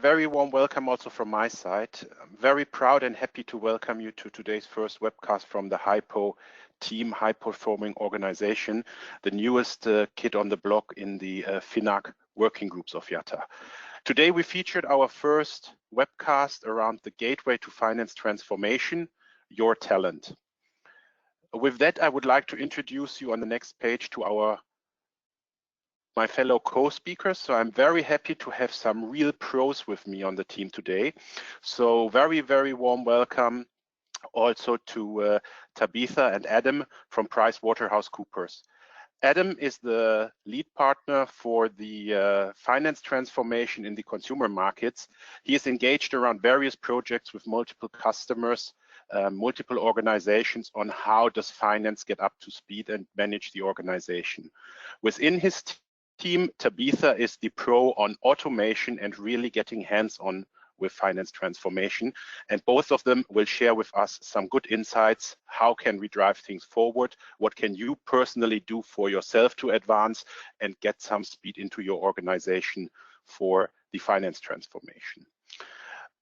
Very warm welcome also from my side. I'm very proud and happy to welcome you to today's first webcast from the HiPo team, High Performing Organization, the newest kid on the block in the FINAG working groups of YATA. Today we featured our first webcast around the gateway to finance transformation, Your Talent. With that, I would like to introduce you on the next page to my fellow co-speakers. So I'm very happy to have some real pros with me on the team today. So very, very warm welcome also to Tabitha and Adam from PricewaterhouseCoopers. Adam is the lead partner for the finance transformation in the consumer markets. He is engaged around various projects with multiple customers, multiple organizations on how does finance get up to speed and manage the organization. Within his team, Tabitha is the pro on automation and really getting hands-on with finance transformation. And both of them will share with us some good insights. How can we drive things forward? What can you personally do for yourself to advance and get some speed into your organization for the finance transformation?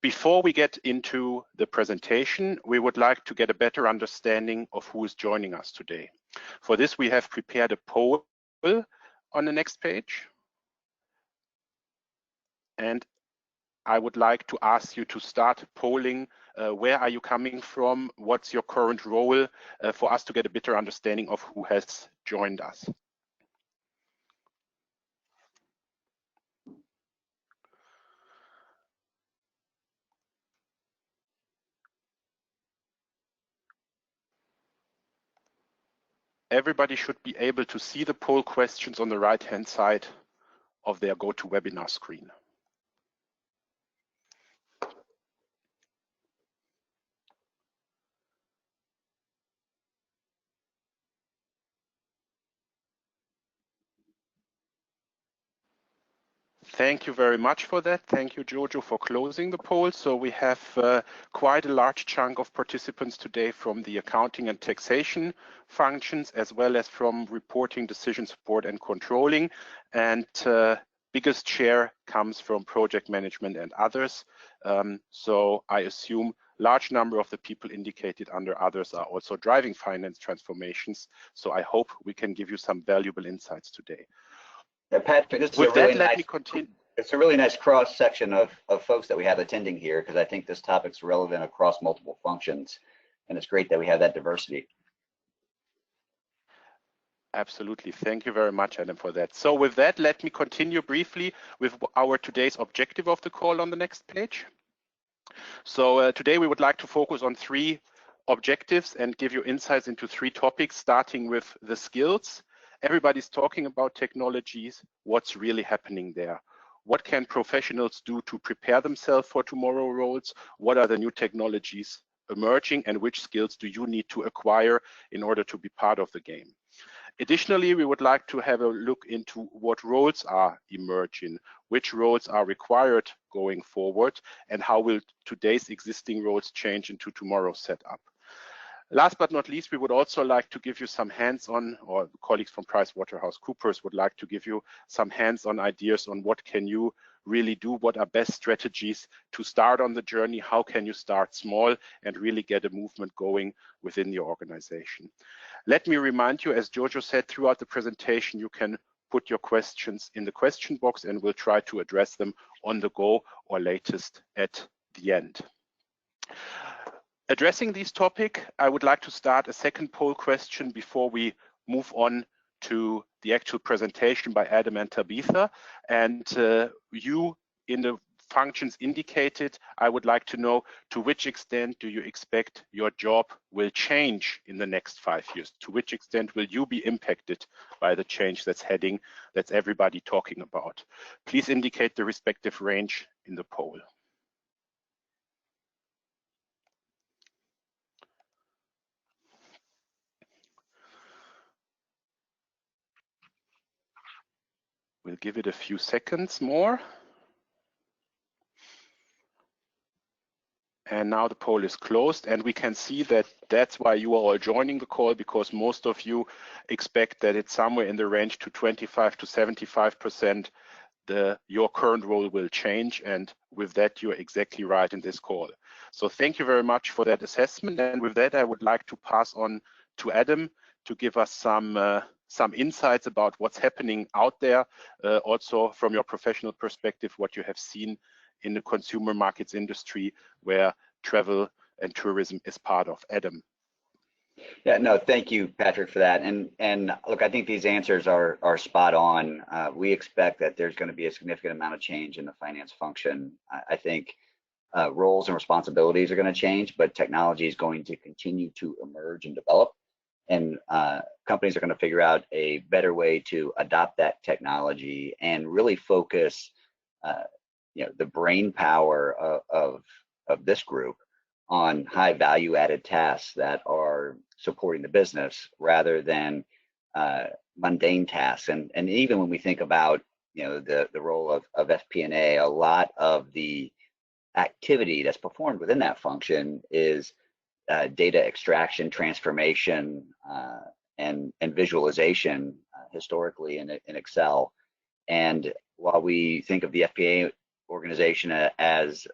Before we get into the presentation, we would like to get a better understanding of who is joining us today. For this, we have prepared a poll on the next page. And I would like to ask you to start polling. Where are you coming from? What's your current role for us to get a better understanding of who has joined us? Everybody should be able to see the poll questions on the right-hand side of their GoToWebinar screen. Thank you very much for that. Thank you, Jojo, for closing the poll. So we have quite a large chunk of participants today from the accounting and taxation functions, as well as from reporting, decision support and controlling. And biggest share comes from project management and others. So I assume large number of the people indicated under others are also driving finance transformations. So I hope we can give you some valuable insights today. Yeah, Patrick, this is With a really that, let nice, me continue. It's a really nice cross section of folks that we have attending here, because I think this topic's relevant across multiple functions, and it's great that we have that diversity. Absolutely. Thank you very much, Adam, for that. So with that, let me continue briefly with our today's objective of the call on the next page. So today we would like to focus on 3 objectives and give you insights into 3 topics, starting with the skills. Everybody's talking about technologies. What's really happening there? What can professionals do to prepare themselves for tomorrow's roles? What are the new technologies emerging, and which skills do you need to acquire in order to be part of the game? Additionally, we would like to have a look into what roles are emerging, which roles are required going forward, and how will today's existing roles change into tomorrow's setup. Last but not least, we would also like to give you some hands-on, or colleagues from PricewaterhouseCoopers would like to give you some hands-on ideas on what can you really do, what are best strategies to start on the journey, how can you start small and really get a movement going within your organization. Let me remind you, as Jojo said throughout the presentation, you can put your questions in the question box and we'll try to address them on the go or latest at the end. Addressing this topic, I would like to start a second poll question before we move on to the actual presentation by Adam and Tabitha. And you, in the functions indicated, I would like to know, to which extent do you expect your job will change in the next 5 years? To which extent will you be impacted by the change that's everybody talking about? Please indicate the respective range in the poll. We'll give it a few seconds more. And now the poll is closed, and we can see that that's why you are all joining the call, because most of you expect that it's somewhere in the range to 25 to 75% your current role will change. And with that, you're exactly right in this call. So thank you very much for that assessment. And with that, I would like to pass on to Adam to give us some insights about what's happening out there, also from your professional perspective, what you have seen in the consumer markets industry where travel and tourism is part of. Adam. Yeah, no, thank you, Patrick, for that. And look, I think these answers are spot on. We expect that there's going to be a significant amount of change in the finance function. I think roles and responsibilities are going to change, but technology is going to continue to emerge and develop. And companies are going to figure out a better way to adopt that technology and really focus, the brain power of this group on high value added tasks that are supporting the business rather than mundane tasks. And even when we think about the role of FP&A, a lot of the activity that's performed within that function is data extraction, transformation, and visualization historically in Excel. And while we think of the FP&A organization as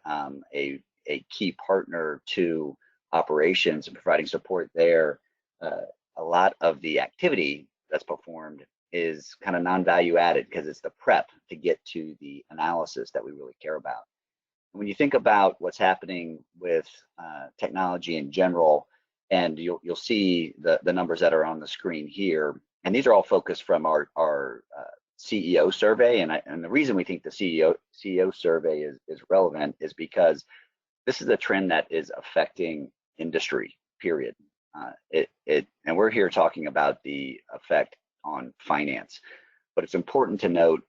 a key partner to operations and providing support there, a lot of the activity that's performed is kind of non-value added because it's the prep to get to the analysis that we really care about. When you think about what's happening with technology in general, and you'll see the numbers that are on the screen here, and these are all focused from our CEO survey, and the reason we think the CEO survey is relevant is because this is a trend that is affecting industry, period. And we're here talking about the effect on finance, but it's important to note,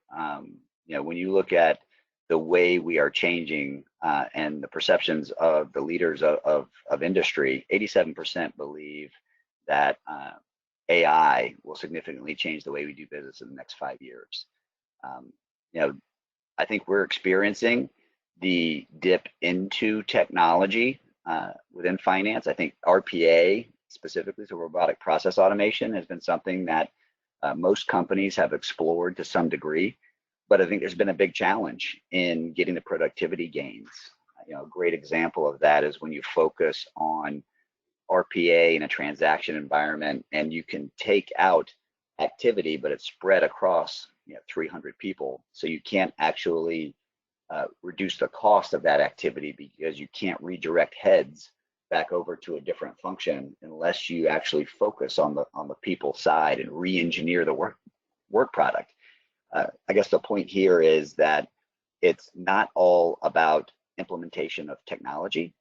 when you look at the way we are changing and the perceptions of the leaders of industry, 87% believe that AI will significantly change the way we do business in the next 5 years. I think we're experiencing the dip into technology within finance. I think RPA, specifically, so robotic process automation, has been something that most companies have explored to some degree, but I think there's been a big challenge in getting the productivity gains. A great example of that is when you focus on RPA in a transaction environment and you can take out activity, but it's spread across 300 people. So you can't actually reduce the cost of that activity because you can't redirect heads back over to a different function unless you actually focus on the people side and re-engineer the work product. I guess the point here is that it's not all about implementation of technology.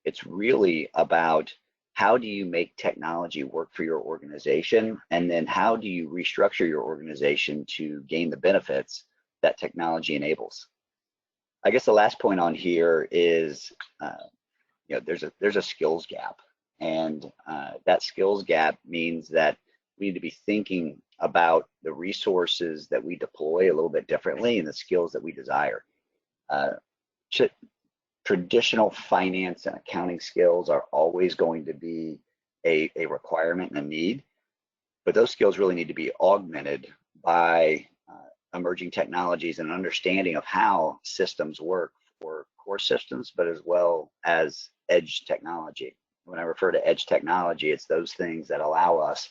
It's really about how do you make technology work for your organization, and then how do you restructure your organization to gain the benefits that technology enables. I guess the last point on here is, there's a skills gap, and that skills gap means that we need to be thinking about the resources that we deploy a little bit differently and the skills that we desire. Traditional finance and accounting skills are always going to be a requirement and a need, but those skills really need to be augmented by emerging technologies and understanding of how systems work for core systems, but as well as edge technology. When I refer to edge technology, it's those things that allow us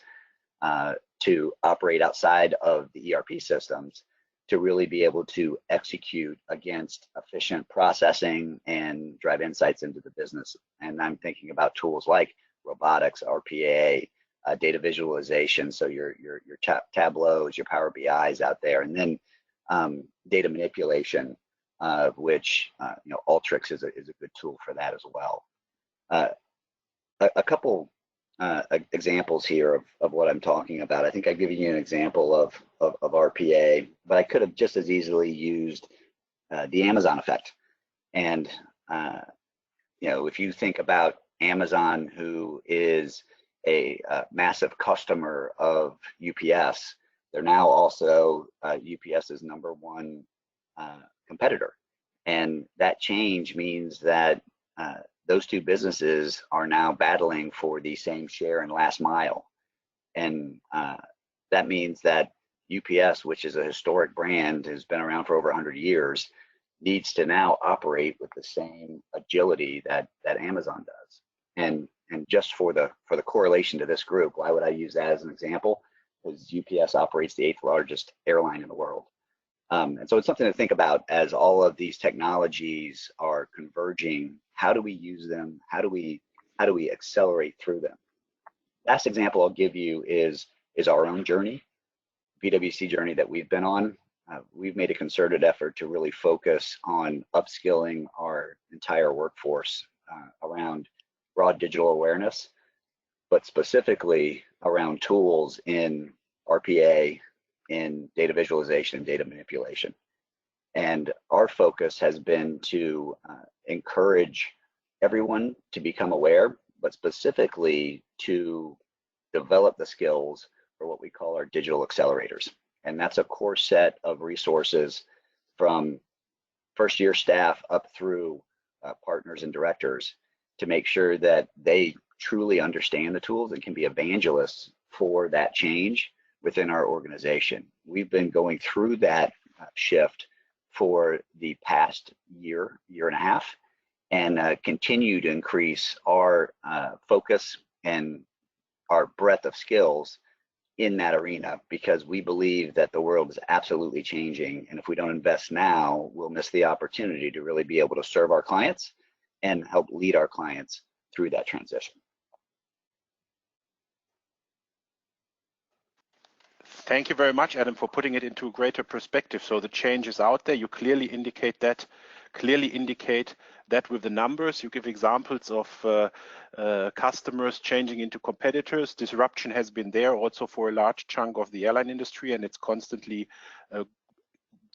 to operate outside of the ERP systems to really be able to execute against efficient processing and drive insights into the business. And I'm thinking about tools like robotics, RPA, data visualization, so your Tableaus, your Power BIs out there, and then data manipulation, which Alteryx is a good tool for that as well. A couple examples here of what I'm talking about. I think I've given you an example of RPA, but I could have just as easily used the Amazon effect. And if you think about Amazon, who is a massive customer of UPS, they're now also UPS's #1 competitor. And that change means that those two businesses are now battling for the same share in last mile. And that means that UPS, which is a historic brand, has been around for over 100 years, needs to now operate with the same agility that Amazon does. And just for the correlation to this group, why would I use that as an example? Because UPS operates the 8th largest airline in the world. And so it's something to think about as all of these technologies are converging. How do we use them? How do we accelerate through them? Last example I'll give you is our own journey, PwC journey that we've been on. We've made a concerted effort to really focus on upskilling our entire workforce around broad digital awareness, but specifically around tools in RPA, in data visualization and data manipulation. And our focus has been to encourage everyone to become aware, but specifically to develop the skills for what we call our digital accelerators. And that's a core set of resources from first-year staff up through partners and directors to make sure that they truly understand the tools and can be evangelists for that change within our organization. We've been going through that shift for the past year and a half, and continue to increase our focus and our breadth of skills in that arena, because we believe that the world is absolutely changing, and if we don't invest now, we'll miss the opportunity to really be able to serve our clients and help lead our clients through that transition. Thank you very much, Adam, for putting it into greater perspective. So the change is out there. You clearly indicate that with the numbers. You give examples of customers changing into competitors. Disruption has been there also for a large chunk of the airline industry, and it's constantly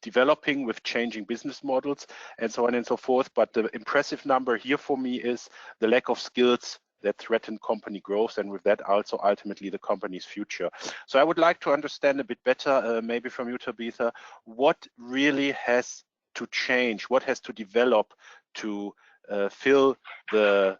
developing with changing business models and so on and so forth. But the impressive number here for me is the lack of skills that threaten company growth, and with that also ultimately the company's future. So I would like to understand a bit better, maybe from you, Tabitha, what really has to change, what has to develop to fill the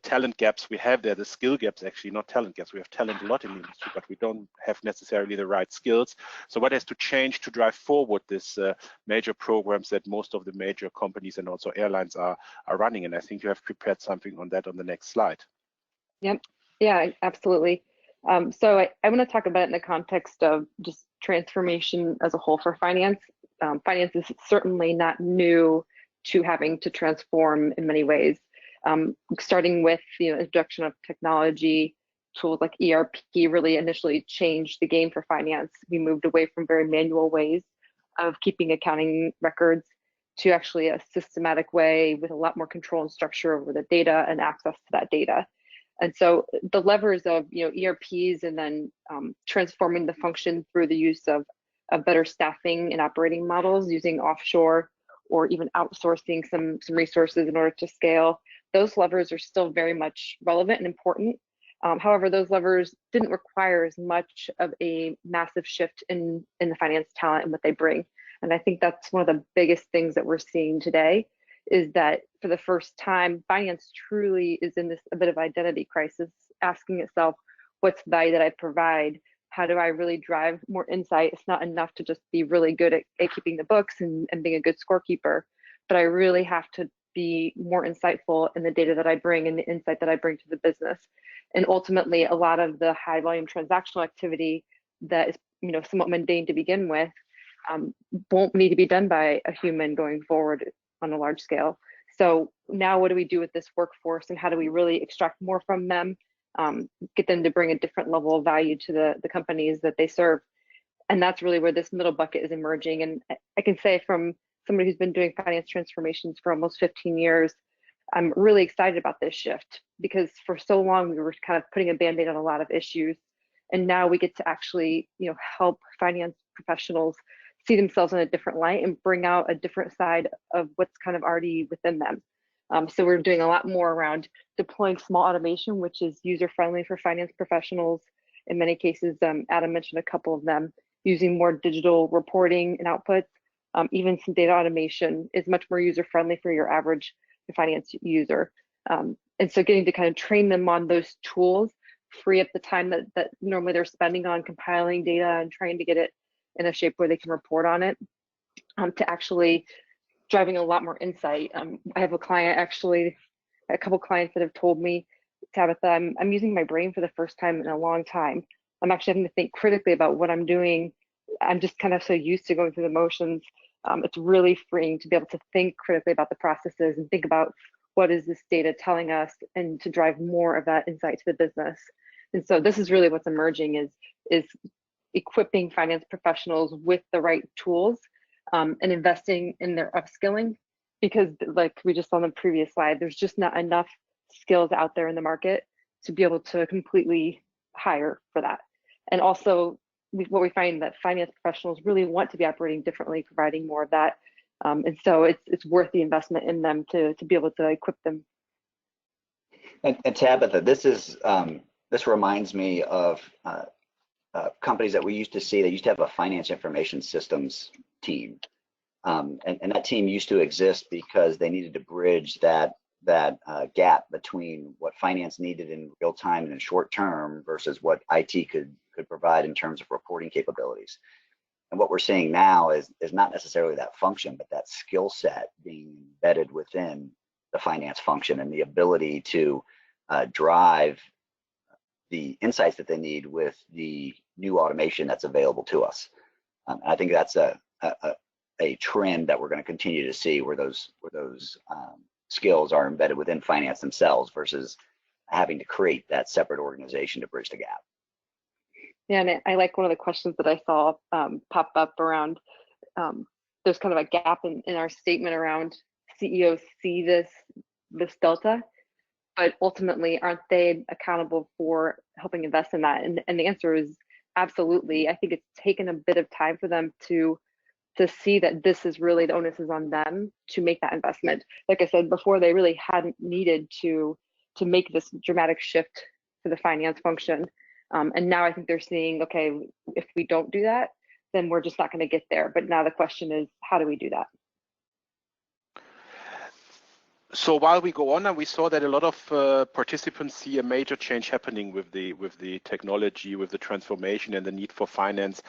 talent gaps we have there, the skill gaps, actually, not talent gaps. We have talent a lot in the industry, but we don't have necessarily the right skills. So what has to change to drive forward this major programs that most of the major companies and also airlines are running? And I think you have prepared something on that on the next slide. Yep. Yeah, absolutely. So I want to talk about it in the context of just transformation as a whole for finance. Finance is certainly not new to having to transform in many ways. Starting with the introduction of technology, tools like ERP really initially changed the game for finance. We moved away from very manual ways of keeping accounting records to actually a systematic way with a lot more control and structure over the data and access to that data. And so the levers of ERPs and then transforming the function through the use of better staffing and operating models, using offshore or even outsourcing some resources in order to scale. Those levers are still very much relevant and important. However, those levers didn't require as much of a massive shift in the finance talent and what they bring. And I think that's one of the biggest things that we're seeing today, is that for the first time, finance truly is in a bit of identity crisis, asking itself, what's the value that I provide? How do I really drive more insight? It's not enough to just be really good at keeping the books and being a good scorekeeper, but I really have to be more insightful in the data that I bring and the insight that I bring to the business. And ultimately, a lot of the high volume transactional activity that is somewhat mundane to begin with won't need to be done by a human going forward on a large scale. So now what do we do with this workforce, and how do we really extract more from them, get them to bring a different level of value to the companies that they serve? And that's really where this middle bucket is emerging. And I can say, from somebody who's been doing finance transformations for almost 15 years, I'm really excited about this shift, because for so long we were kind of putting a band-aid on a lot of issues, and now we get to actually help finance professionals see themselves in a different light and bring out a different side of what's kind of already within them. So we're doing a lot more around deploying small automation, which is user-friendly for finance professionals. In many cases, Adam mentioned a couple of them, using more digital reporting and outputs. Even some data automation is much more user-friendly for your average finance user. And so getting to kind of train them on those tools, free up the time that normally they're spending on compiling data and trying to get it in a shape where they can report on it, to actually driving a lot more insight. I have a client, actually, a couple clients that have told me, Tabitha, I'm using my brain for the first time in a long time. I'm actually having to think critically about what I'm doing. I'm just kind of so used to going through the motions. It's really freeing to be able to think critically about the processes and think about what is this data telling us, and to drive more of that insight to the business. And so this is really what's emerging, is equipping finance professionals with the right tools, and investing in their upskilling, because like we just saw on the previous slide, there's just not enough skills out there in the market to be able to completely hire for that. And also what we find that finance professionals really want to be operating differently, providing more of that. And so it's worth the investment in them to be able to equip them. And Tabitha, this reminds me of companies that we used to see. They used to have a finance information systems team, and that team used to exist because they needed to bridge that gap between what finance needed in real time and in short term versus what IT could provide in terms of reporting capabilities. And what we're seeing now is not necessarily that function, but that skill set being embedded within the finance function, and the ability to drive the insights that they need with the new automation that's available to us. I think that's a trend that we're going to continue to see, where those skills are embedded within finance themselves versus having to create that separate organization to bridge the gap. Yeah, and I like one of the questions that I saw pop up around, there's kind of a gap in our statement around CEOs see this delta, but ultimately aren't they accountable for helping invest in that? And the answer is absolutely. I think it's taken a bit of time for them to see that this is really, the onus is on them to make that investment. Like I said before, they really hadn't needed to make this dramatic shift for the finance function. And now I think they're seeing, okay, if we don't do that, then we're just not going to get there. But now the question is, how do we do that? So while we go on, and we saw that a lot of participants see a major change happening with the technology, with the transformation, and the need for finance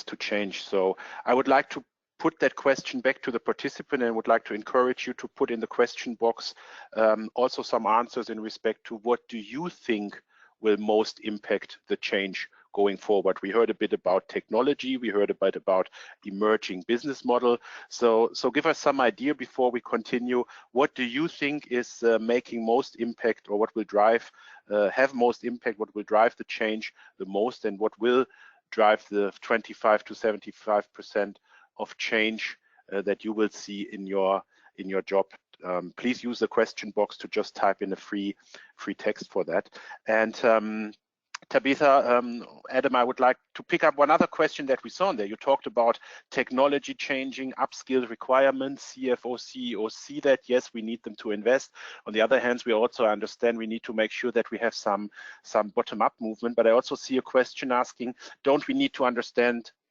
to change. So I would like to put that question back to the participant, and would like to encourage you to put in the question box also some answers in respect to what do you think will most impact the change going forward. We heard a bit about technology, we heard a bit about emerging business model. So give us some idea before we continue. What do you think is making most impact, or what will drive, have most impact, what will drive the change the most, and what will drive the 25 to 75% of change that you will see in your job? Please use the question box to just type in a free text for that. And Tabitha, Adam, I would like to pick up one other question that we saw in there. You talked about technology changing, upskill requirements, CFO, CEO see that, yes, we need them to invest. On the other hand, we also understand we need to make sure that we have some bottom-up movement. But I also see a question asking, don't we need to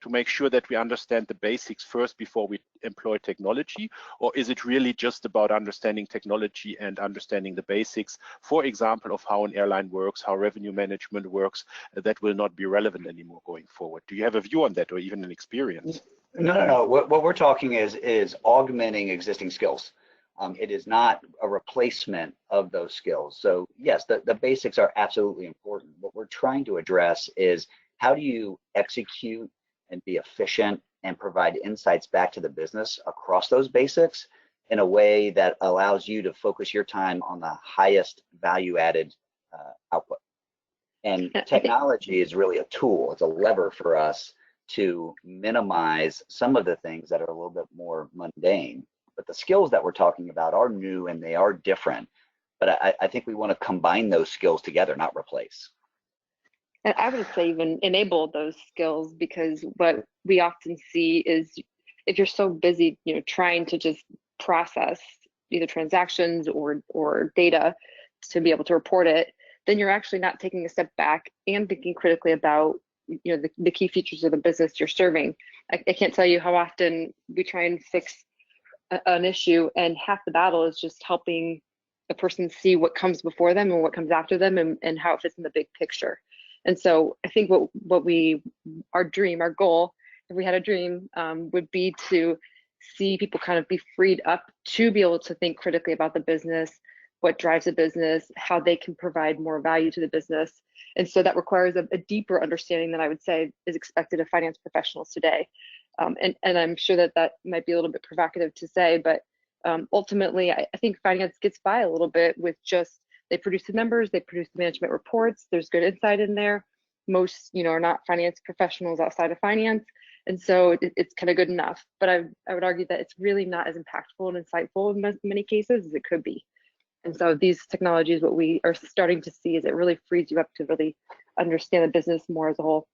make sure that we understand the basics first before we employ technology? Or is it really just about understanding technology and understanding the basics, for example, of how an airline works, how revenue management works, that will not be relevant anymore going forward? Do you have a view on that, or even an experience? No. What we're talking is augmenting existing skills. It is not a replacement of those skills. So yes, the basics are absolutely important. What we're trying to address is, how do you execute and be efficient and provide insights back to the business across those basics in a way that allows you to focus your time on the highest value added output. And technology is really a tool. It's a lever for us to minimize some of the things that are a little bit more mundane. But the skills that we're talking about are new and they are different. But I think we want to combine those skills together, not replace. And I would say even enable those skills, because what we often see is, if you're so busy, trying to just process either transactions or data to be able to report it, then you're actually not taking a step back and thinking critically about the key features of the business you're serving. I can't tell you how often we try and fix an issue, and half the battle is just helping a person see what comes before them and what comes after them, and how it fits in the big picture. And so I think our goal if we had a dream, would be to see people kind of be freed up to be able to think critically about the business, what drives the business, how they can provide more value to the business. And so that requires a deeper understanding than I would say is expected of finance professionals today. And I'm sure that that might be a little bit provocative to say, but ultimately, I think finance gets by a little bit with just, they produce the numbers, they produce the management reports, there's good insight in there. Most, are not finance professionals outside of finance. And so it's kind of good enough. But I would argue that it's really not as impactful and insightful in many cases as it could be. And so these technologies, what we are starting to see is it really frees you up to really understand the business more as a whole.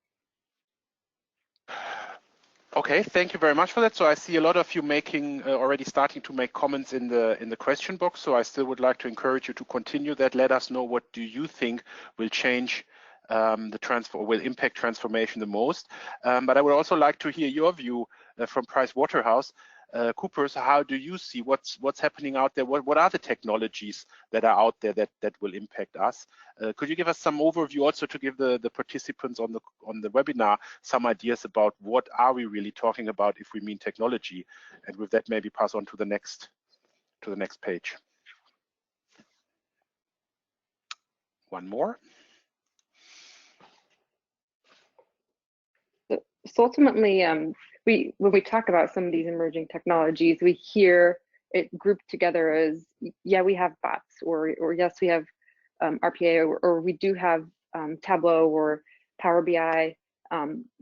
Okay, thank you very much for that. So I see a lot of you making already starting to make comments in the question box. So I still would like to encourage you to continue that. Let us know, what do you think will change the transfer, or will impact transformation the most. But I would also like to hear your view from PricewaterhouseCoopers. How do you see what's happening out there? What are the technologies that are out there that will impact us? Could you give us some overview, also to give the participants on the webinar some ideas about what are we really talking about if we mean technology? And with that, maybe pass on to the next page. One more. So ultimately, when we talk about some of these emerging technologies, we hear it grouped together as, yeah, we have bots, or yes, we have RPA, or we do have Tableau or Power BI.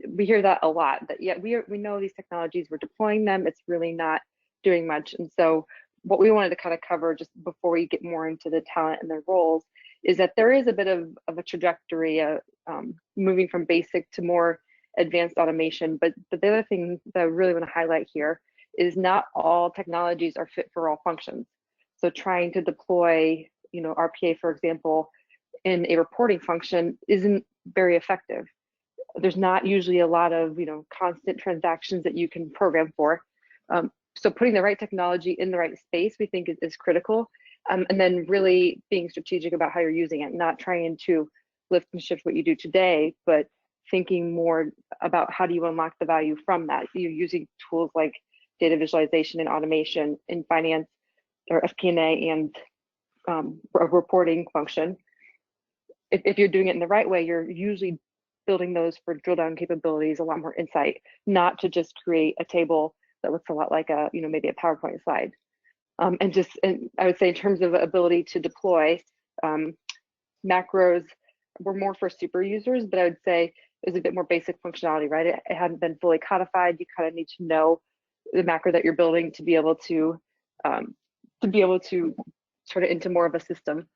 We hear that a lot, that yeah, we know these technologies, we're deploying them, it's really not doing much. And so what we wanted to kind of cover just before we get more into the talent and their roles is that there is a bit of a trajectory moving from basic to more advanced automation. But the other thing that I really want to highlight here is not all technologies are fit for all functions. So trying to deploy, RPA, for example, in a reporting function isn't very effective. There's not usually a lot of, constant transactions that you can program for. So putting the right technology in the right space, we think is critical. And then really being strategic about how you're using it, not trying to lift and shift what you do today, but thinking more about how do you unlock the value from that. You're using tools like data visualization and automation in finance or FP&A and a reporting function. If you're doing it in the right way, you're usually building those for drill down capabilities, a lot more insight, not to just create a table that looks a lot like maybe a PowerPoint slide. And I would say in terms of ability to deploy, macros were more for super users, but I would say is a bit more basic functionality, right? It hadn't been fully codified. You kind of need to know the macro that you're building to be able to sort it into more of a system.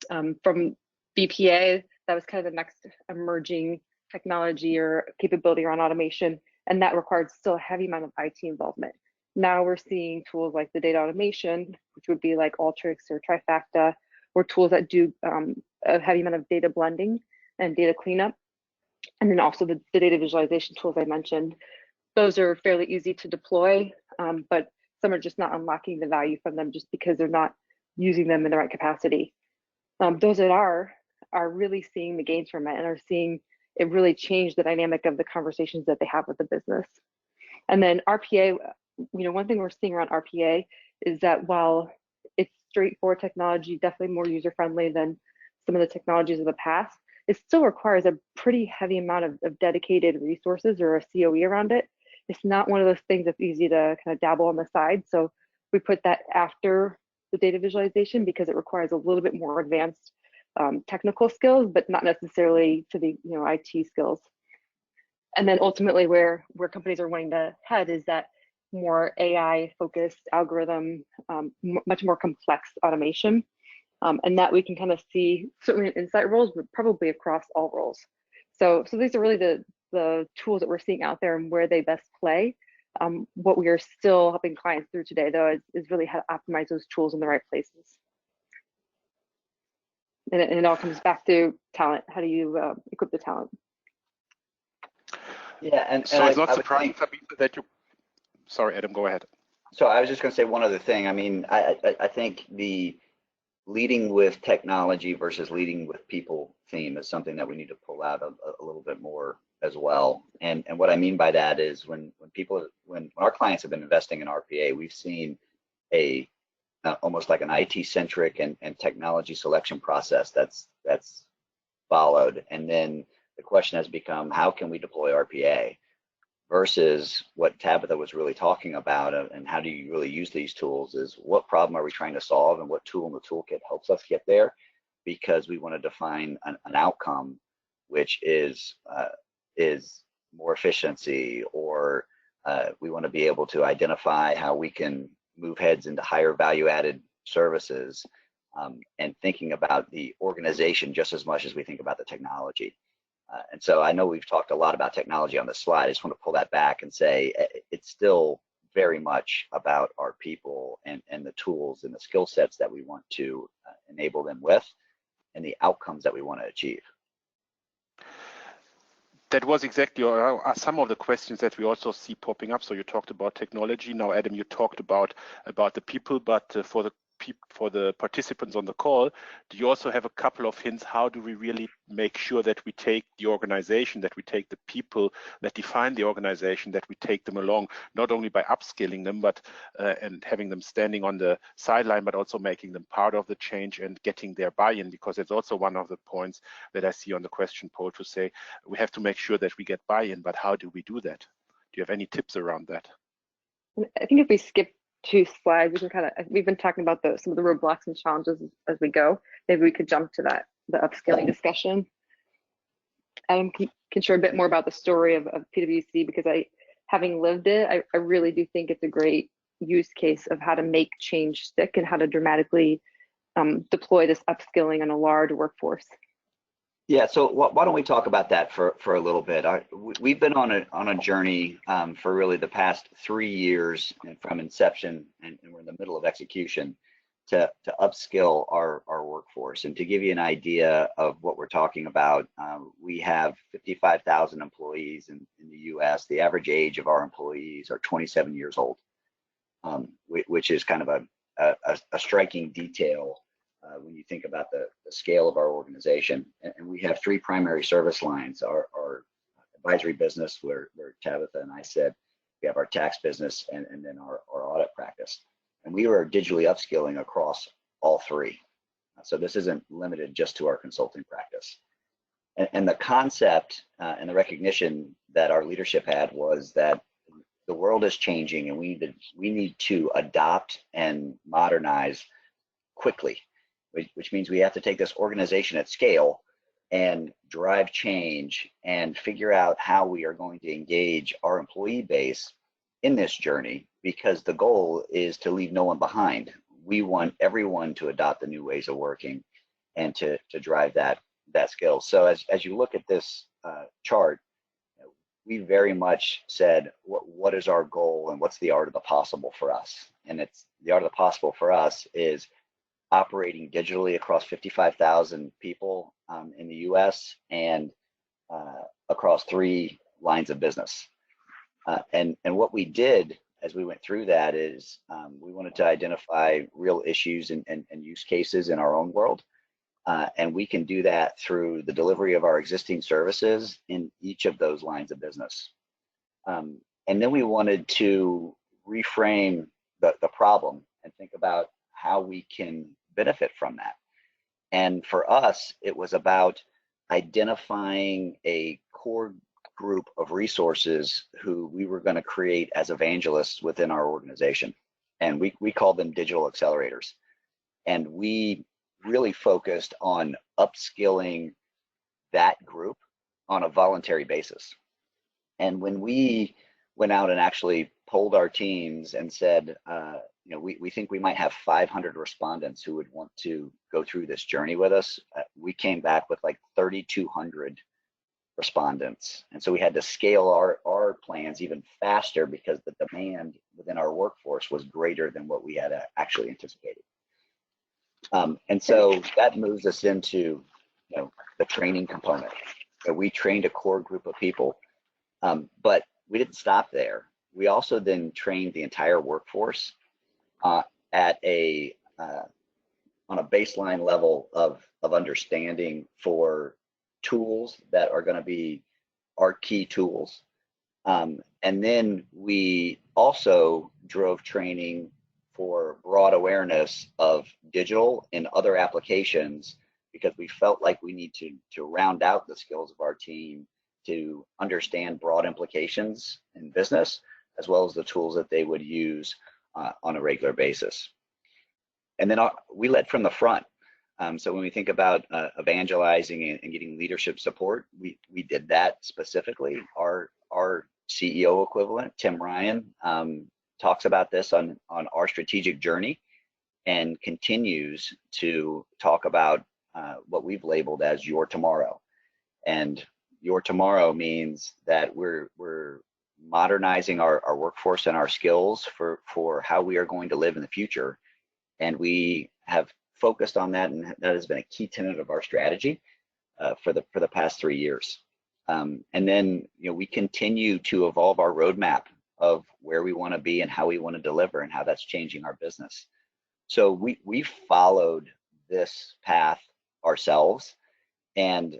From BPA, that was kind of the next emerging technology or capability around automation, and that required still a heavy amount of IT involvement. Now we're seeing tools like the data automation, which would be like Alteryx or Trifacta, or tools that do a heavy amount of data blending and data cleanup. And then also the data visualization tools I mentioned. Those are fairly easy to deploy, but some are just not unlocking the value from them just because they're not using them in the right capacity. Those that are really seeing the gains from it and are seeing it really change the dynamic of the conversations that they have with the business. And then RPA, one thing we're seeing around RPA is that while it's straightforward technology, definitely more user-friendly than some of the technologies of the past, it still requires a pretty heavy amount of dedicated resources or a COE around it. It's not one of those things that's easy to kind of dabble on the side. So we put that after the data visualization because it requires a little bit more advanced technical skills, but not necessarily to the IT skills. And then ultimately where companies are wanting to head is that more AI focused algorithm, much more complex automation. And that we can kind of see certainly in insight roles, but probably across all roles. So these are really the tools that we're seeing out there and where they best play. What we are still helping clients through today, though, is really how to optimize those tools in the right places. And it all comes back to talent. How do you equip the talent? Yeah, and so it's not surprising that you. Sorry, Adam, go ahead. So I was just going to say one other thing. I mean, I think the leading with technology versus leading with people theme is something that we need to pull out a little bit more as well. And what I mean by that is when our clients have been investing in RPA, we've seen a almost like an IT centric and technology selection process that's followed. And then the question has become, how can we deploy RPA versus what Tabitha was really talking about, and how do you really use these tools is what problem are we trying to solve and what tool in the toolkit helps us get there, because we want to define an outcome which is more efficiency, or we want to be able to identify how we can move heads into higher value added services, and thinking about the organization just as much as we think about the technology. And so I know we've talked a lot about technology on this slide. I just want to pull that back and say it's still very much about our people and the tools and the skill sets that we want to enable them with, and the outcomes that we want to achieve. That was exactly some of the questions that we also see popping up. So you talked about technology. Now, Adam, you talked about the people, but for the participants on the call, do you also have a couple of hints? How do we really make sure that we take the organization, that we take the people that define the organization, that we take them along, not only by upskilling them, but and having them standing on the sideline, but also making them part of the change and getting their buy-in? Because it's also one of the points that I see on the question poll to say we have to make sure that we get buy-in, but how do we do that? Do you have any tips around that? I think if we skip 2 slides, we can we've been talking about some of the roadblocks and challenges as we go. Maybe we could jump to the upskilling discussion. Adam can share a bit more about the story of PwC, because having lived it, I really do think it's a great use case of how to make change stick and how to dramatically deploy this upskilling on a large workforce. Yeah, so why don't we talk about that for a little bit? We've been on a journey for really the past 3 years, and from inception, and we're in the middle of execution, to upskill our workforce. And to give you an idea of what we're talking about, we have 55,000 employees in the US. The average age of our employees are 27 years old, which is kind of a striking detail when you think about the scale of our organization. And we have 3 primary service lines: our advisory business, where Tabitha and I said, we have our tax business, and then our audit practice. And we are digitally upskilling across all 3. So this isn't limited just to our consulting practice. And the concept and the recognition that our leadership had was that the world is changing, and we need to adopt and modernize quickly, which means we have to take this organization at scale and drive change and figure out how we are going to engage our employee base in this journey, because the goal is to leave no one behind. We want everyone to adopt the new ways of working and to drive that skill. So as you look at this chart, we very much said, what is our goal and what's the art of the possible for us? And it's the art of the possible for us is operating digitally across 55,000 people in the US, and across 3 lines of business. And what we did as we went through that is we wanted to identify real issues and use cases in our own world. And we can do that through the delivery of our existing services in each of those lines of business. And then we wanted to reframe the problem and think about how we can benefit from that. And for us, it was about identifying a core group of resources who we were going to create as evangelists within our organization. And we call them digital accelerators. And we really focused on upskilling that group on a voluntary basis. And when we went out and actually polled our teams and said, we think we might have 500 respondents who would want to go through this journey with us, we came back with like 3,200 respondents. And so we had to scale our plans even faster because the demand within our workforce was greater than what we had actually anticipated. And so that moves us into the training component. So we trained a core group of people, but we didn't stop there. We also then trained the entire workforce on a baseline level of understanding for tools that are going to be our key tools. And then we also drove training for broad awareness of digital and other applications, because we felt like we need to round out the skills of our team to understand broad implications in business, as well as the tools that they would use on a regular basis. And then we led from the front. So when we think about evangelizing and getting leadership support, we did that specifically. Our CEO equivalent, Tim Ryan, talks about this on our strategic journey, and continues to talk about what we've labeled as your tomorrow. And your tomorrow means that we're modernizing our workforce and our skills for how we are going to live in the future. And we have focused on that, and that has been a key tenet of our strategy for the past 3 years. And then we continue to evolve our roadmap of where we want to be and how we want to deliver and how that's changing our business. So we followed this path ourselves, and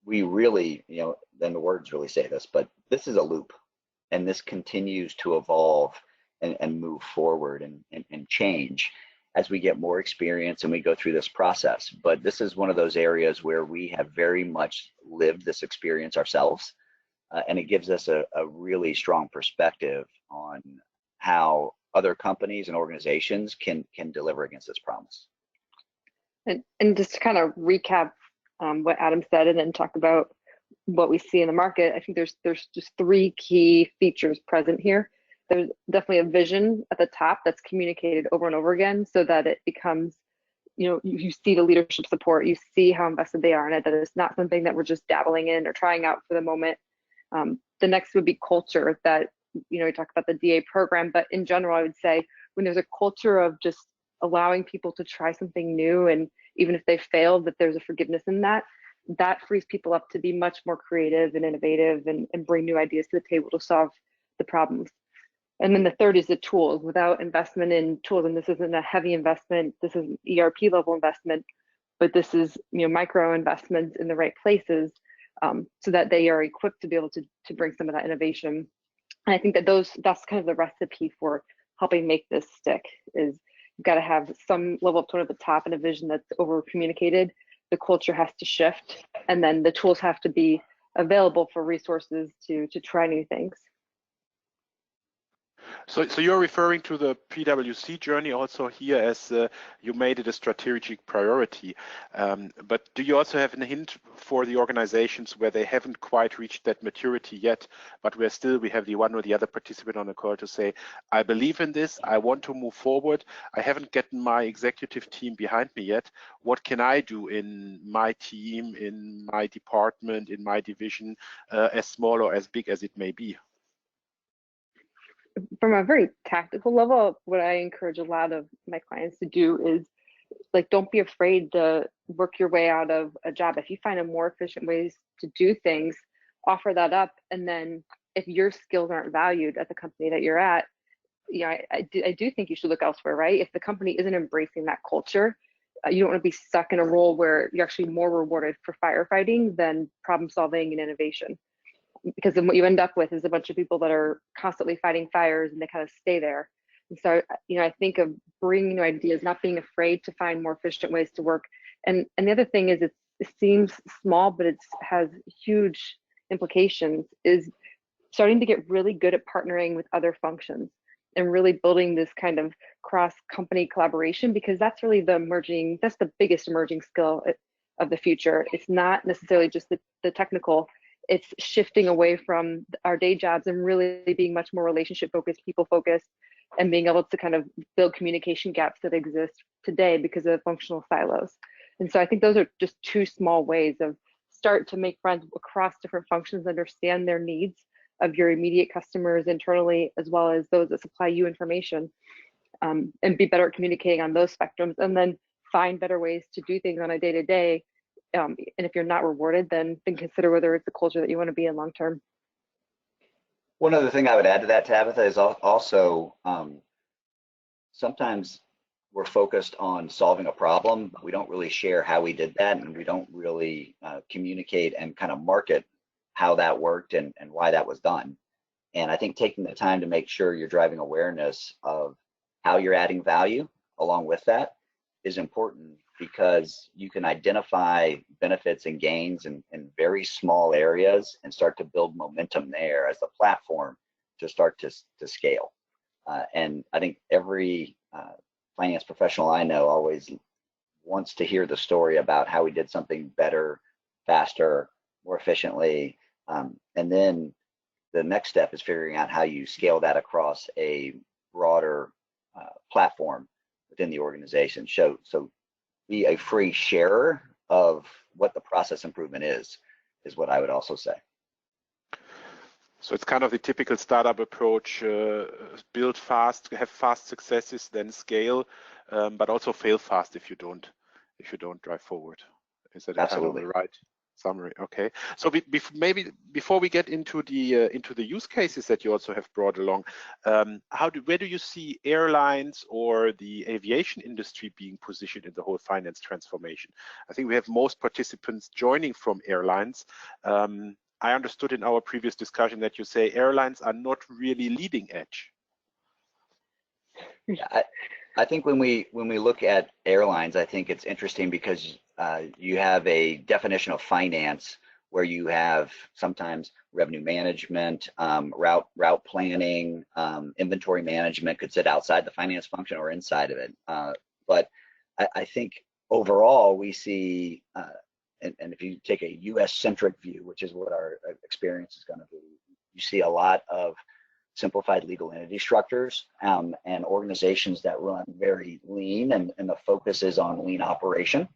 we really, then the words really say this, but this is a loop, and this continues to evolve and move forward and change as we get more experience and we go through this process. But this is one of those areas where we have very much lived this experience ourselves, and it gives us a really strong perspective on how other companies and organizations can deliver against this promise. And just to kind of recap what Adam said, and then talk about what we see in the market, I think there's just 3 key features present here. There's definitely a vision at the top that's communicated over and over again, so that it becomes, you see the leadership support, you see how invested they are in it, that it's not something that we're just dabbling in or trying out for the moment. The next would be culture, that, we talked about the DA program, but in general, I would say when there's a culture of just allowing people to try something new, and even if they fail, that there's a forgiveness in that frees people up to be much more creative and innovative and bring new ideas to the table to solve the problems. And then the third is the tools. Without investment in tools, and this isn't a heavy investment, this is an ERP level investment, but this is micro investments in the right places, so that they are equipped to be able to bring some of that innovation. And I think that that's kind of the recipe for helping make this stick. Is you've got to have some level of tone at the top and a vision that's over communicated. The culture has to shift, and then the tools have to be available for resources to try new things. So you're referring to the PwC journey also here, as you made it a strategic priority. But do you also have a hint for the organizations where they haven't quite reached that maturity yet, but where still we have the one or the other participant on the call to say, I believe in this, I want to move forward, I haven't gotten my executive team behind me yet, what can I do in my team, in my department, in my division, as small or as big as it may be? From a very tactical level, what I encourage a lot of my clients to do is, don't be afraid to work your way out of a job. If you find a more efficient ways to do things, offer that up. And then if your skills aren't valued at the company that you're at, I do think you should look elsewhere, right? If the company isn't embracing that culture, you don't want to be stuck in a role where you're actually more rewarded for firefighting than problem solving and innovation. Because then what you end up with is a bunch of people that are constantly fighting fires, and they kind of stay there. And so, I think of bringing new ideas, not being afraid to find more efficient ways to work. And the other thing is, it seems small, but it has huge implications, is starting to get really good at partnering with other functions and really building this kind of cross-company collaboration, because that's really that's the biggest emerging skill of the future. It's not necessarily just the technical. It's shifting away from our day jobs and really being much more relationship focused, people focused, and being able to kind of build communication gaps that exist today because of functional silos. And so I think those are just 2 small ways of start to make friends across different functions, understand their needs of your immediate customers internally, as well as those that supply you information, and be better at communicating on those spectrums, and then find better ways to do things on a day-to-day. And if you're not rewarded, then consider whether it's a culture that you want to be in long term. One other thing I would add to that, Tabitha, is also sometimes we're focused on solving a problem, but we don't really share how we did that, and we don't really communicate and kind of market how that worked and why that was done. And I think taking the time to make sure you're driving awareness of how you're adding value along with that is important, because you can identify benefits and gains in very small areas and start to build momentum there as a platform to start to scale. And I think every finance professional I know always wants to hear the story about how we did something better, faster, more efficiently. And then the next step is figuring out how you scale that across a broader platform within the organization. So be a free sharer of what the process improvement is what I would also say. So it's kind of the typical startup approach: build fast, have fast successes, then scale, but also fail fast if you don't drive forward. Is that Absolutely kind of the right summary? Okay. So maybe before we get into the use cases that you also have brought along, where do you see airlines or the aviation industry being positioned in the whole finance transformation? I think we have most participants joining from airlines. I understood in our previous discussion that you say airlines are not really leading edge. Yeah, I think when we look at airlines, I think it's interesting because you have a definition of finance where you have sometimes revenue management, route planning, inventory management could sit outside the finance function or inside of it. But I think overall we see, and if you take a US-centric view, which is what our experience is going to be, you see a lot of simplified legal entity structures and organizations that run very lean, and the focus is on lean operation.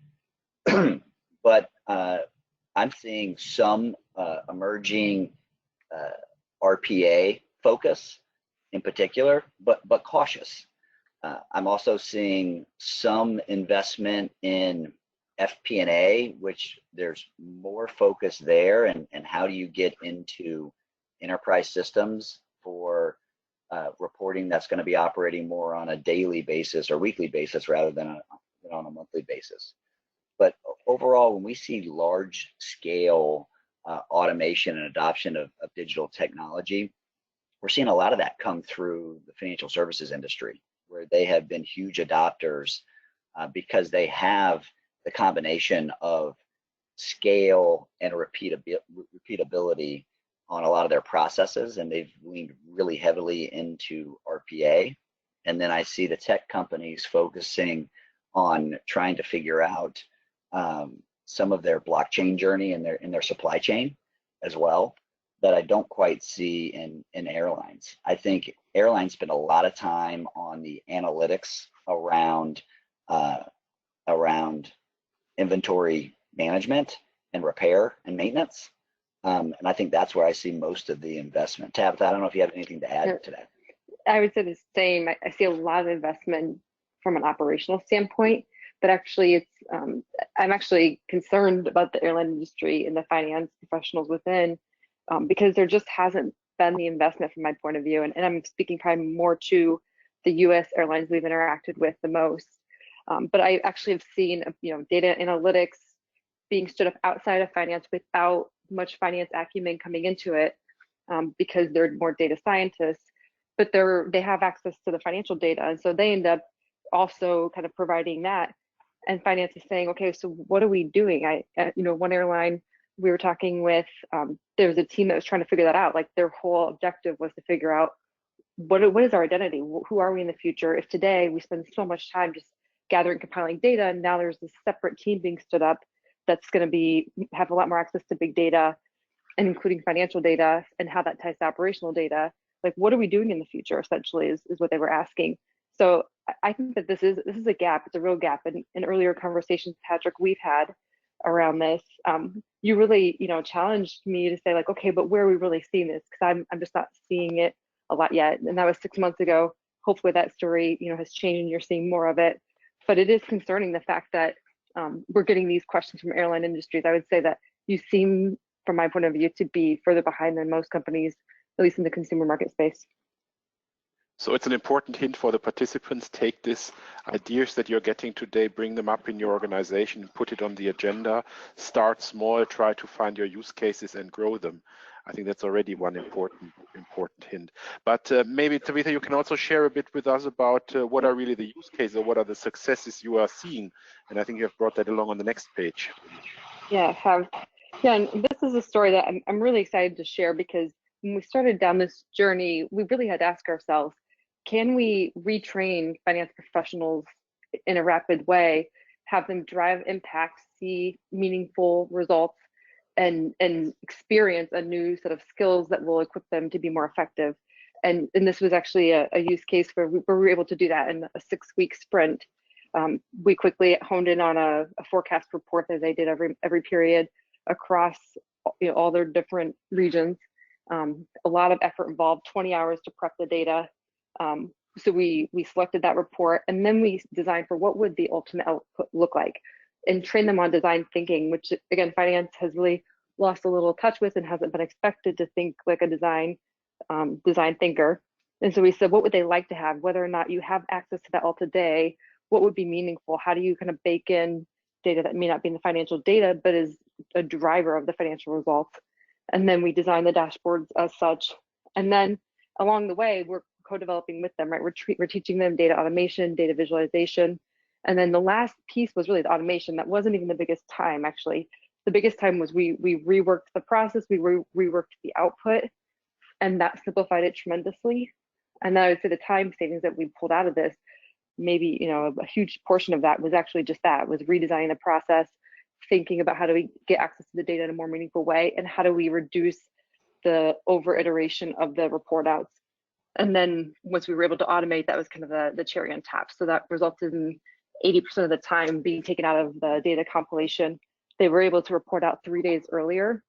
But I'm seeing some emerging RPA focus in particular, but cautious. I'm also seeing some investment in FP&A, which there's more focus there, and how do you get into enterprise systems for reporting that's going to be operating more on a daily basis or weekly basis rather than on a monthly basis. But overall, when we see large scale automation and adoption of digital technology, we're seeing a lot of that come through the financial services industry, where they have been huge adopters because they have the combination of scale and repeatability on a lot of their processes, and they've leaned really heavily into RPA. And then I see the tech companies focusing on trying to figure out some of their blockchain journey in their supply chain as well, that I don't quite see in airlines. I think airlines spend a lot of time on the analytics around inventory management and repair and maintenance. And I think that's where I see most of the investment. Tabitha, I don't know if you have anything to add to that. I would say the same. I see a lot of investment from an operational standpoint, but actually it's, I'm actually concerned about the airline industry and the finance professionals within, because there just hasn't been the investment from my point of view. And I'm speaking probably more to the US airlines we've interacted with the most. But I actually have seen, data analytics being stood up outside of finance without much finance acumen coming into it, because they're more data scientists, but they have access to the financial data, and so they end up also kind of providing that. And finance is saying, okay, so what are we doing? One airline we were talking with, there was a team that was trying to figure that out. Like their whole objective was to figure out what is our identity? Who are we in the future? If today we spend so much time just gathering, compiling data, and now there's this separate team being stood up that's going to have a lot more access to big data, and including financial data, and how that ties to operational data. Like, what are we doing in the future? Essentially, is what they were asking. So I think that this is a gap. It's a real gap. And in earlier conversations, Patrick, we've had around this, you really, challenged me to say, like, okay, but where are we really seeing this? Because I'm just not seeing it a lot yet. And that was 6 months ago. Hopefully that story, has changed and you're seeing more of it. But it is concerning, the fact that we're getting these questions from airline industries. I would say that you seem, from my point of view, to be further behind than most companies, at least in the consumer market space. So it's an important hint for the participants. Take these ideas that you're getting today, bring them up in your organization, put it on the agenda, start small, try to find your use cases and grow them. I think that's already one important hint. But maybe, Tabitha, you can also share a bit with us about what are really the use cases or what are the successes you are seeing. And I think you have brought that along on the next page. Yeah, I have. Yeah, and this is a story that I'm really excited to share, because when we started down this journey, we really had to ask ourselves, can we retrain finance professionals in a rapid way, have them drive impact, see meaningful results, and experience a new set of skills that will equip them to be more effective? And this was actually a use case where we were able to do that in a 6-week sprint. We quickly honed in on a forecast report that they did every period across all their different regions. A lot of effort involved, 20 hours to prep the data. So we selected that report, and then we designed for what would the ultimate output look like, and train them on design thinking, which again, finance has really lost a little touch with and hasn't been expected to think like a design thinker. And so we said, what would they like to have? Whether or not you have access to that all today, what would be meaningful? How do you kind of bake in data that may not be in the financial data, but is a driver of the financial results? And then we design the dashboards as such. And then along the way, we're co-developing with them, right? We're teaching them data automation, data visualization. And then the last piece was really the automation. That wasn't even the biggest time, actually. The biggest time was we reworked the process, we reworked the output, and that simplified it tremendously. And then I would say the time savings that we pulled out of this, maybe a huge portion of that was actually just that, was redesigning the process, thinking about how do we get access to the data in a more meaningful way, and how do we reduce the over iteration of the report outs. And then once we were able to automate, that was kind of the cherry on top. So that resulted in 80% of the time being taken out of the data compilation. They were able to report out 3 days earlier.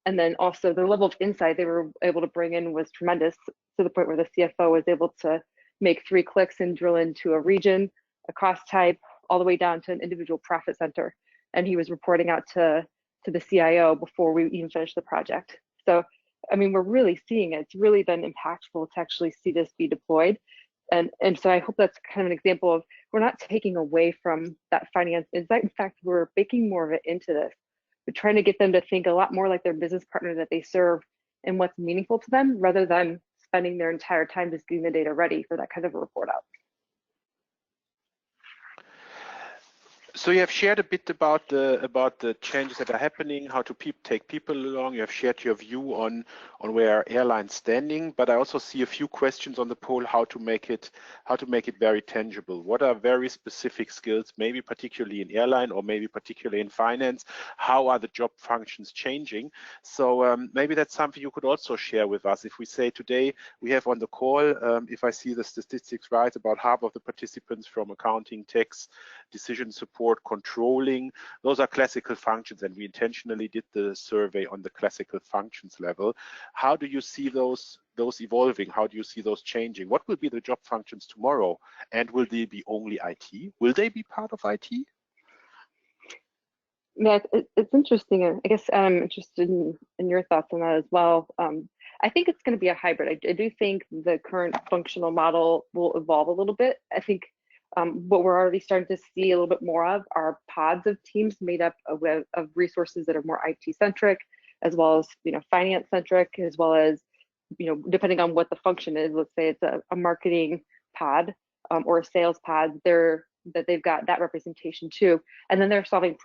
And then also the level of insight they were able to bring in was tremendous, to the point where the CFO was able to make 3 clicks and drill into a region, a cost type, all the way down to an individual profit center. And he was reporting out to the CIO before we even finished the project. So, I mean, we're really seeing it. It's really been impactful to actually see this be deployed. And so I hope that's kind of an example of, we're not taking away from that finance insight. In fact, we're baking more of it into this. We're trying to get them to think a lot more like their business partner that they serve and what's meaningful to them, rather than spending their entire time just getting the data ready for that kind of a report out. So you have shared a bit about the changes that are happening, how to take people along. You have shared your view on where airlines standing, but I also see a few questions on the poll how to make it very tangible. What are very specific skills, maybe particularly in airline or maybe particularly in finance? How are the job functions changing? So maybe that's something you could also share with us. If we say today we have on the call, if I see the statistics right, about half of the participants from accounting, tax, decision support, controlling, those are classical functions, and we intentionally did the survey on the classical functions level. How do you see those evolving? How do you see those changing? What will be the job functions tomorrow? And will they be only IT? Will they be part of IT? Yeah, it's interesting. I guess I'm interested in your thoughts on that as well. I think it's going to be a hybrid. I do think the current functional model will evolve a little bit. I think what we're already starting to see a little bit more of are pods of teams made up of resources that are more IT centric, as well as finance centric, as well as depending on what the function is. Let's say it's a marketing pod or a sales pod. That they've got that representation too, and then they're solving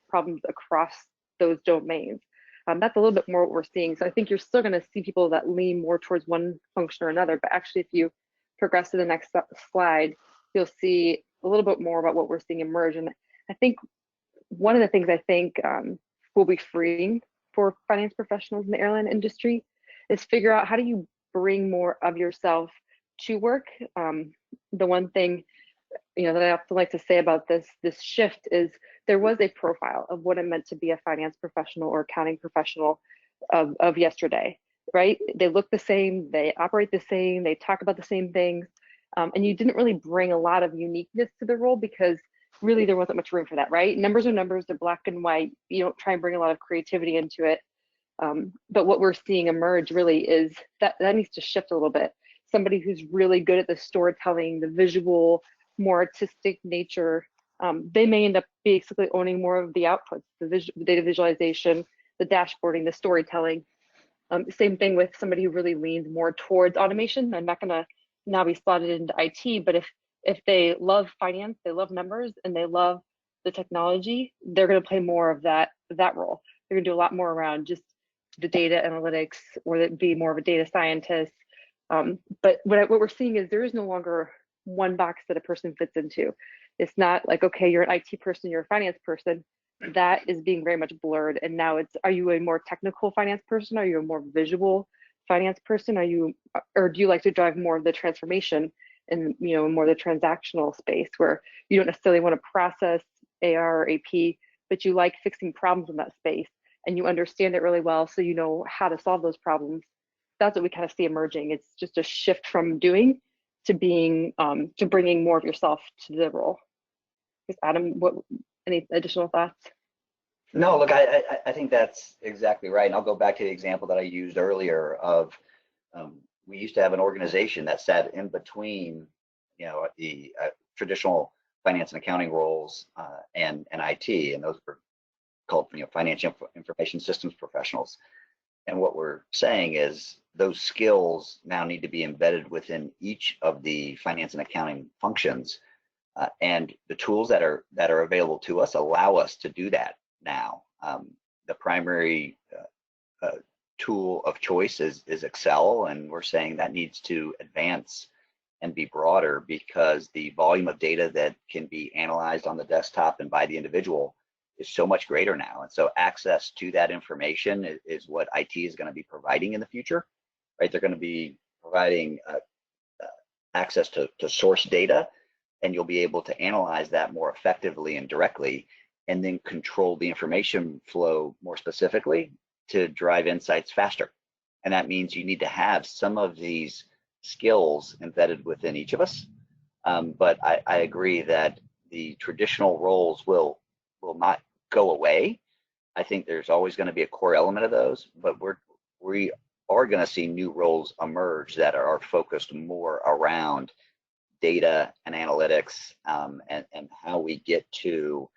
problems across those domains. That's a little bit more what we're seeing. So I think you're still going to see people that lean more towards one function or another. But actually, if you progress to the next slide, you'll see a little bit more about what we're seeing emerge. And I think one of the things I think will be freeing for finance professionals in the airline industry is figure out how do you bring more of yourself to work. The one thing that I often like to say about this shift is there was a profile of what it meant to be a finance professional or accounting professional of yesterday, right? They look the same, they operate the same, they talk about the same things. And you didn't really bring a lot of uniqueness to the role because really there wasn't much room for that, right? Numbers are numbers, they're black and white. You don't try and bring a lot of creativity into it. But what we're seeing emerge really is that needs to shift a little bit. somebody who's really good at the storytelling, the visual, more artistic nature, they may end up basically owning more of the outputs, the data visualization, the dashboarding, the storytelling. Same thing with somebody who really leans more towards automation. I'm not going to now be slotted into IT, but if they love finance, they love numbers, and they love the technology, they're going to play more of that role. They're going to do a lot more around just the data analytics, or be more of a data scientist. But what we're seeing is there is no longer one box that a person fits into. It's not like, okay, you're an IT person, you're a finance person. That is being very much blurred. And now it's, are you a more technical finance person? Are you a more visual finance person? Or do you like to drive more of the transformation and, more the transactional space, where you don't necessarily want to process AR or AP, but you like fixing problems in that space and you understand it really well, so you know how to solve those problems. That's what we kind of see emerging. It's just a shift from doing to being, to bringing more of yourself to the role. Adam, any additional thoughts? No, look, I think that's exactly right. And I'll go back to the example that I used earlier of, we used to have an organization that sat in between, the traditional finance and accounting roles and IT, and those were called, financial information systems professionals. And what we're saying is those skills now need to be embedded within each of the finance and accounting functions. And the tools that are available to us allow us to do that now. The primary tool of choice is Excel, and we're saying that needs to advance and be broader, because the volume of data that can be analyzed on the desktop and by the individual is so much greater now. And so access to that information is what IT is going to be providing in the future, right? They're going to be providing access to source data, and you'll be able to analyze that more effectively and directly, and then control the information flow more specifically to drive insights faster. And that means you need to have some of these skills embedded within each of us. But I agree that the traditional roles will not go away. I think there's always going to be a core element of those, but we are going to see new roles emerge that are focused more around data and analytics, and how we get to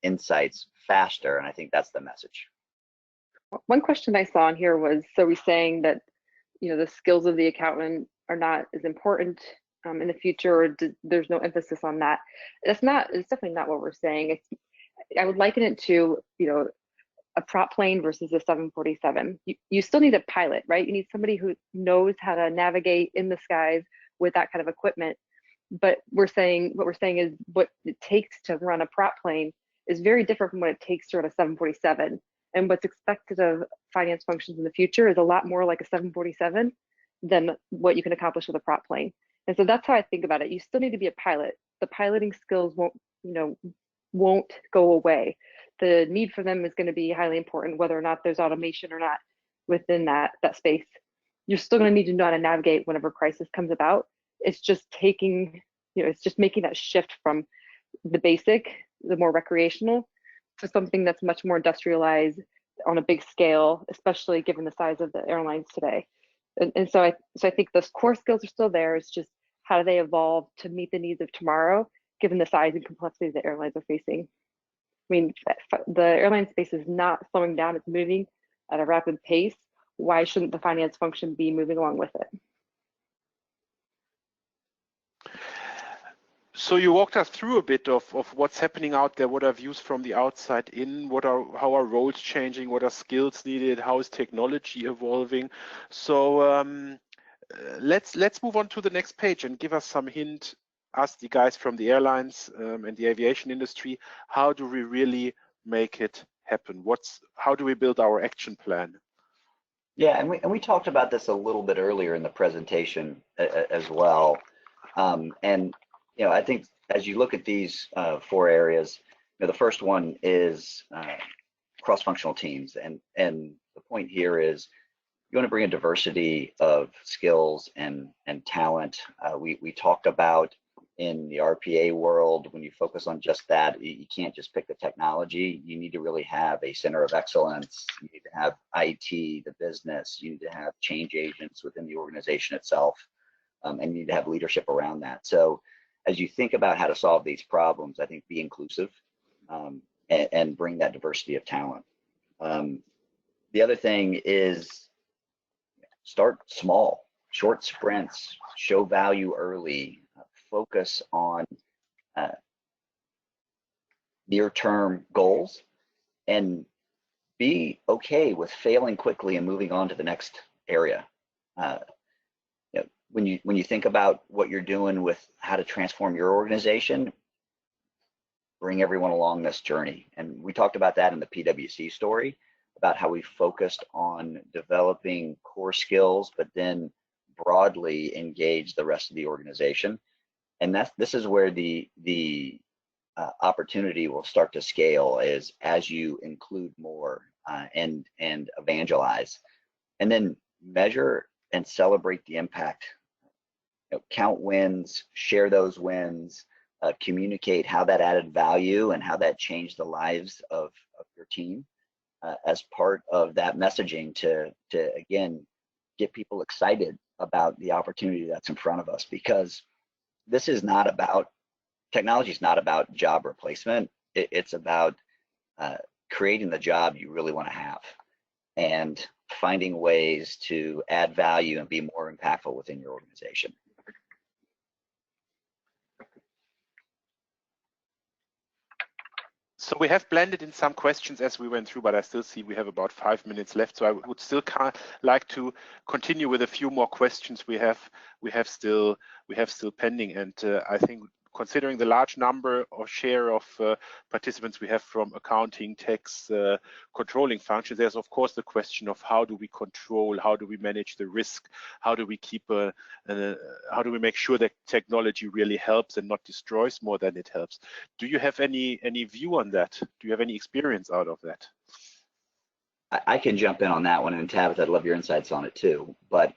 insights faster. And I think that's the message. One question I saw in here was, so we're saying that, the skills of the accountant are not as important in the future, or there's no emphasis on that. It's definitely not what we're saying. I would liken it to, a prop plane versus a 747. You still need a pilot, right? You need somebody who knows how to navigate in the skies with that kind of equipment. But what we're saying is what it takes to run a prop plane is very different from what it takes to run a 747. And what's expected of finance functions in the future is a lot more like a 747 than what you can accomplish with a prop plane. And so that's how I think about it. You still need to be a pilot. The piloting skills won't go away. The need for them is going to be highly important, whether or not there's automation or not within that space. You're still going to need to know how to navigate whenever crisis comes about. It's just taking, it's just making that shift from the basic, the more recreational, to something that's much more industrialized on a big scale, especially given the size of the airlines today. And so I think those core skills are still there. It's just, how do they evolve to meet the needs of tomorrow, given the size and complexity that airlines are facing? I mean, the airline space is not slowing down, it's moving at a rapid pace. Why shouldn't the finance function be moving along with it? So you walked us through a bit of what's happening out there, what are views from the outside in, how are roles changing, what are skills needed, how is technology evolving. So let's move on to the next page and give us some hint, us the guys from the airlines and the aviation industry, how do we really make it happen? How do we build our action plan? Yeah, and we talked about this a little bit earlier in the presentation as well. And I think as you look at these 4 areas, the first one is cross-functional teams, and the point here is you want to bring a diversity of skills and talent. We talked about in the RPA world, when you focus on just that, you can't just pick the technology. You need to really have a center of excellence. You need to have IT, the business. You need to have change agents within the organization itself. and you need to have leadership around that. So as you think about how to solve these problems, I think be inclusive and bring that diversity of talent. The other thing is start small, short sprints, show value early, focus on near-term goals, and be okay with failing quickly and moving on to the next area. When you think about what you're doing with how to transform your organization, bring everyone along this journey. And we talked about that in the PwC story, about how we focused on developing core skills, but then broadly engage the rest of the organization. And this is where the opportunity will start to scale, is as you include more and evangelize, and then measure and celebrate the impact. Count wins, share those wins, communicate how that added value and how that changed the lives of your team as part of that messaging to again get people excited about the opportunity that's in front of us, because this is not about technology, is not about job replacement. It's about creating the job you really want to have and finding ways to add value and be more impactful within your organization. So we have blended in some questions as we went through, but I still see we have about 5 minutes left. So I would still like to continue with a few more questions we have still pending. And I think, considering the large number or share of participants we have from accounting, tax, controlling functions, there's of course the question of how do we control, how do we manage the risk, how do we keep how do we make sure that technology really helps and not destroys more than it helps? Do you have any view on that? Do you have any experience out of that? I can jump in on that one, and Tabitha, I'd love your insights on it too. But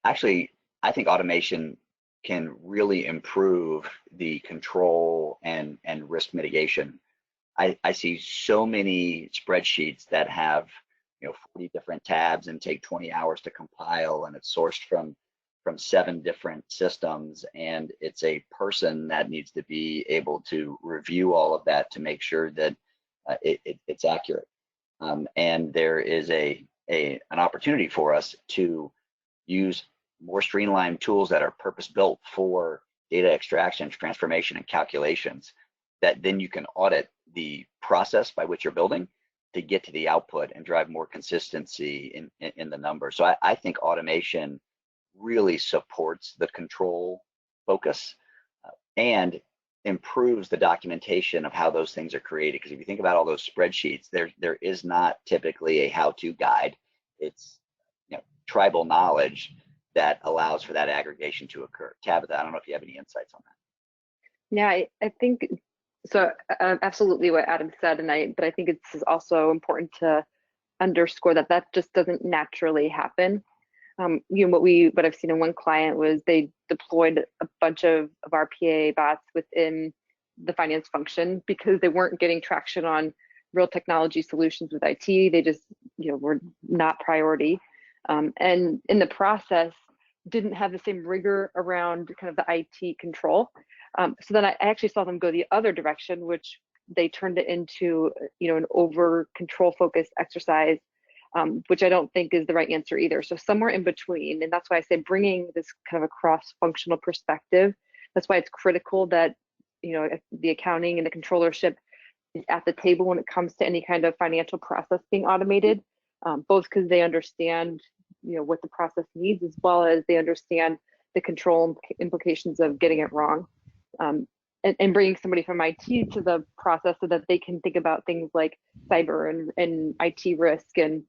actually, I think automation can really improve the control and risk mitigation. I see so many spreadsheets that have 40 different tabs and take 20 hours to compile, and it's sourced from 7 different systems, and it's a person that needs to be able to review all of that to make sure that it's accurate. And there is an opportunity for us to use more streamlined tools that are purpose-built for data extraction, transformation, and calculations, that then you can audit the process by which you're building to get to the output and drive more consistency in the numbers. So I think automation really supports the control focus and improves the documentation of how those things are created. Because if you think about all those spreadsheets, there is not typically a how-to guide. It's tribal knowledge that allows for that aggregation to occur. Tabitha, I don't know if you have any insights on that. Yeah, I think so. Absolutely what Adam said, but I think it's also important to underscore that just doesn't naturally happen. What I've seen in one client was they deployed a bunch of RPA bots within the finance function because they weren't getting traction on real technology solutions with IT. They just were not priority. And in the process, didn't have the same rigor around kind of the IT control. So then I actually saw them go the other direction, which they turned it into an over control focused exercise, which I don't think is the right answer either. So somewhere in between, and that's why I say bringing this kind of a cross-functional perspective. That's why it's critical that the accounting and the controllership is at the table when it comes to any kind of financial process being automated, both because they understand what the process needs, as well as they understand the control implications of getting it wrong, and bringing somebody from IT to the process so that they can think about things like cyber and IT risk, and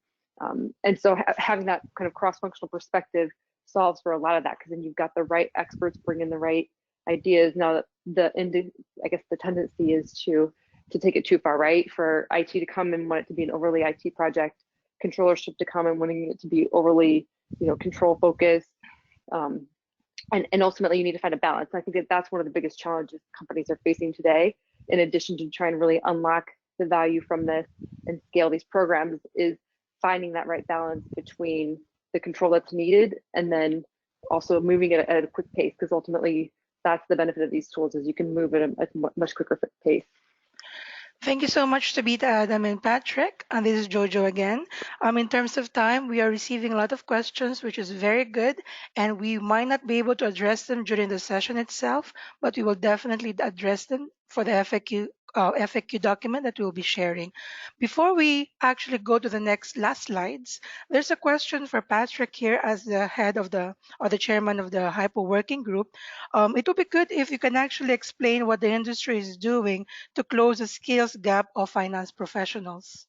so having that kind of cross-functional perspective solves for a lot of that, because then you've got the right experts bringing the right ideas. Now I guess the tendency is to take it too far, right? For IT to come and want it to be an overly IT project, controllership to come and wanting it to be overly, control focused, and ultimately you need to find a balance. And I think that's one of the biggest challenges companies are facing today, in addition to trying to really unlock the value from this and scale these programs, is finding that right balance between the control that's needed and then also moving it at a quick pace, because ultimately that's the benefit of these tools, is you can move at a much quicker pace. Thank you so much, Tabitha, Adam, and Patrick. And this is Jojo again. In terms of time, we are receiving a lot of questions, which is very good, and we might not be able to address them during the session itself, but we will definitely address them for the FAQ document that we'll be sharing. Before we actually go to the last slides, there's a question for Patrick here as the head of the chairman of the HYPO working group. It would be good if you can actually explain what the industry is doing to close the skills gap of finance professionals.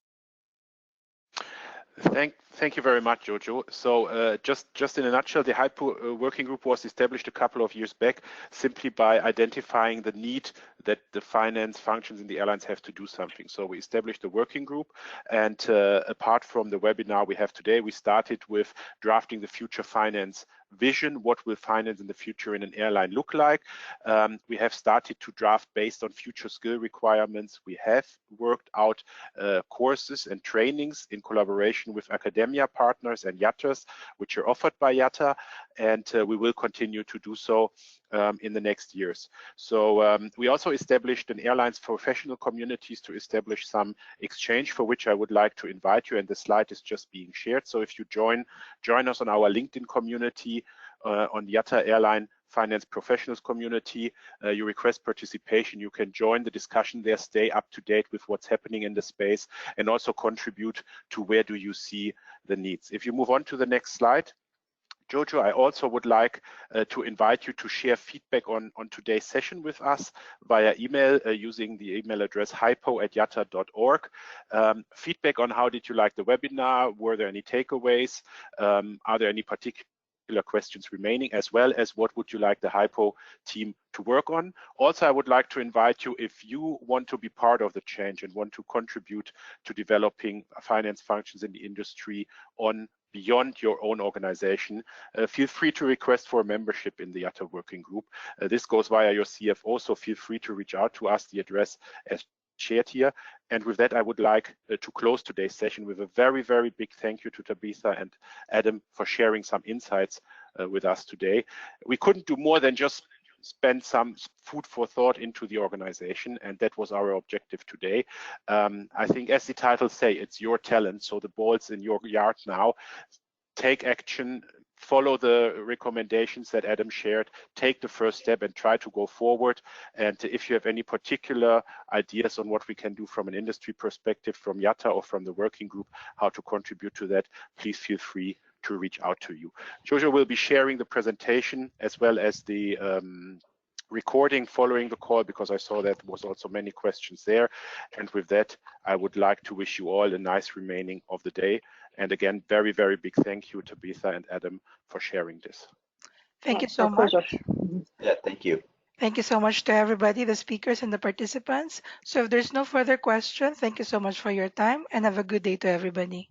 Thank you very much, Jojo. So just in a nutshell, the HYPO working group was established a couple of years back simply by identifying the need that the finance functions in the airlines have to do something. So we established a working group, and apart from the webinar we have today, we started with drafting the future finance vision. What will finance in the future in an airline look like? We have started to draft based on future skill requirements. We have worked out courses and trainings in collaboration with academia partners and IATAs, which are offered by IATA, and we will continue to do so in the next years. So we also established an airlines professional communities to establish some exchange, for which I would like to invite you, and the slide is just being shared. So if you join us on our LinkedIn community, on the IATA Airline Finance Professionals community, you request participation, you can join the discussion there, stay up to date with what's happening in the space, and also contribute to where do you see the needs. If you move on to the next slide, Jojo, I also would like to invite you to share feedback on today's session with us via email using the email address hypo@iata.org. Feedback on how did you like the webinar? Were there any takeaways? Are there any particular questions remaining, as well as what would you like the HYPO team to work on? Also, I would like to invite you, if you want to be part of the change and want to contribute to developing finance functions in the industry on beyond your own organization, feel free to request for a membership in the IATA working group. This goes via your CFO, so feel free to reach out to us. The address as shared here. And with that, I would like to close today's session with a very, very big thank you to Tabitha and Adam for sharing some insights with us today. We couldn't do more than just spend some food for thought into the organization, and that was our objective today. I think, as the title say, it's your talent, so the ball's in your yard now. Take action, follow the recommendations that Adam shared, take the first step and try to go forward. And if you have any particular ideas on what we can do from an industry perspective, from IATA or from the working group, how to contribute to that, please feel free to reach out to you. Jojo will be sharing the presentation as well as the recording following the call, because I saw that was also many questions there. And with that, I would like to wish you all a nice remaining of the day. And again, very, very big thank you, Tabitha and Adam, for sharing this. Thank you so much. Yeah, thank you. Thank you so much to everybody, the speakers and the participants. So if there's no further question, thank you so much for your time, and have a good day to everybody.